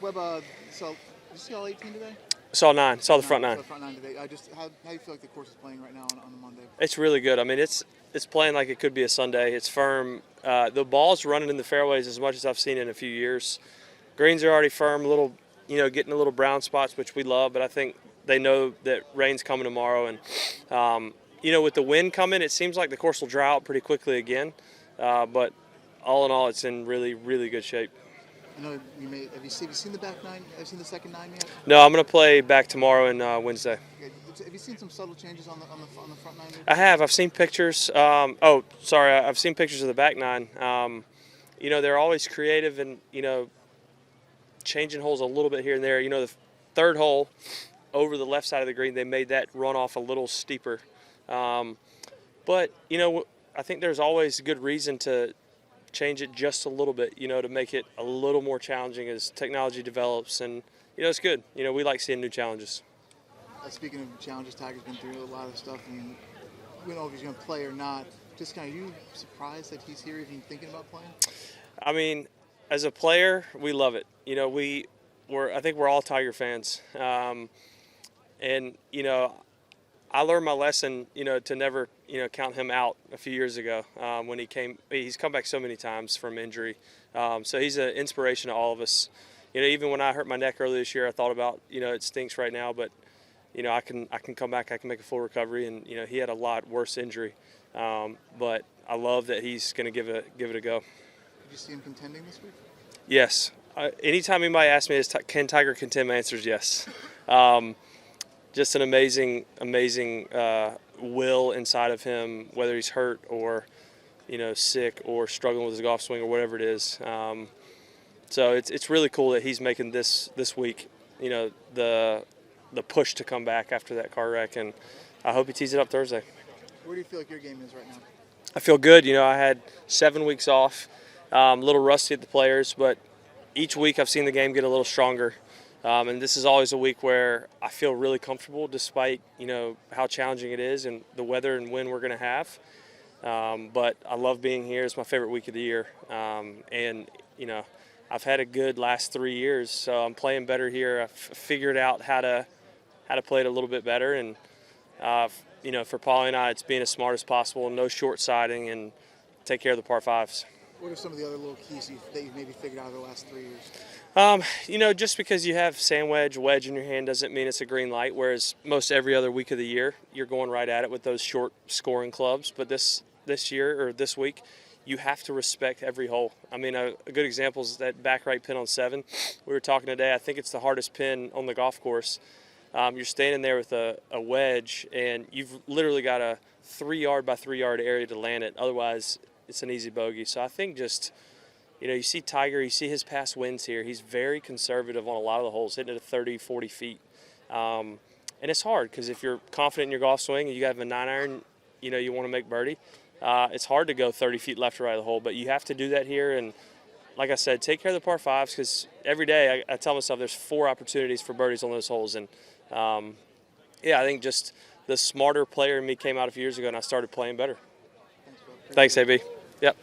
Webb, so did you see all 18 today? Saw 9. Saw the front 9. Saw the front 9 today. How do you feel like the course is playing right now on the Monday? It's really good. I mean, it's playing like it could be a Sunday. It's firm. The ball's running in the fairways as much as I've seen in a few years. Greens are already firm, getting a little brown spots, which we love. But I think they know that rain's coming tomorrow, and with the wind coming, it seems like the course will dry out pretty quickly again. But all in all, it's in really, really good shape. I know have you seen the back 9? Have you seen the second 9 yet? No, I'm going to play back tomorrow and Wednesday. Okay. Have you seen some subtle changes on the front 9? I have. I've seen pictures. I've seen pictures of the back 9. They're always creative and changing holes a little bit here and there. The third hole over the left side of the green, they made that runoff a little steeper. But I think there's always good reason to change it just a little bit, to make it a little more challenging as technology develops, and it's good. We like seeing new challenges. Speaking of challenges, Tiger's been through a lot of stuff. I mean, we don't know if he's going to play or not. Just are you surprised that he's here, even thinking about playing? I mean, as a player, we love it. I think we're all Tiger fans, and I learned my lesson, to never, count him out a few years ago when he came. He's come back so many times from injury. So he's an inspiration to all of us. Even when I hurt my neck earlier this year, I thought about, it stinks right now, but, I can come back, I can make a full recovery. And, he had a lot worse injury. But I love that he's going to give it a go. Did you see him contending this week? Yes. Anytime anybody asks me, can Tiger contend, my answer is yes. Just an amazing will inside of him, whether he's hurt or, sick or struggling with his golf swing or whatever it is. So it's really cool that he's making this week, the push to come back after that car wreck, and I hope he tees it up Thursday. Where do you feel like your game is right now? I feel good. I had 7 weeks off, a little rusty at the Players, but each week I've seen the game get a little stronger. And this is always a week where I feel really comfortable despite, how challenging it is and the weather and wind we're going to have. But I love being here. It's my favorite week of the year. And I've had a good last 3 years, so I'm playing better here. I've figured out how to play it a little bit better. And, for Paulie and I, it's being as smart as possible, no short-siding, and take care of the par 5s. What are some of the other little keys that you've maybe figured out over the last 3 years? Just because you have sand wedge in your hand doesn't mean it's a green light, whereas most every other week of the year, you're going right at it with those short scoring clubs. But this year or this week, you have to respect every hole. I mean, a good example is that back right pin on 7. We were talking today, I think it's the hardest pin on the golf course. You're standing there with a wedge, and you've literally got a 3-yard by 3-yard area to land it. Otherwise, it's an easy bogey. So I think just, you see Tiger, you see his past wins here. He's very conservative on a lot of the holes, hitting it at 30, 40 feet. And it's hard because if you're confident in your golf swing and you have a 9-iron, you want to make birdie, it's hard to go 30 feet left or right of the hole. But you have to do that here. And like I said, take care of the par 5s because every day I tell myself there's 4 opportunities for birdies on those holes. And, I think just the smarter player in me came out a few years ago and I started playing better. Thanks, Thanks, AB. Yep.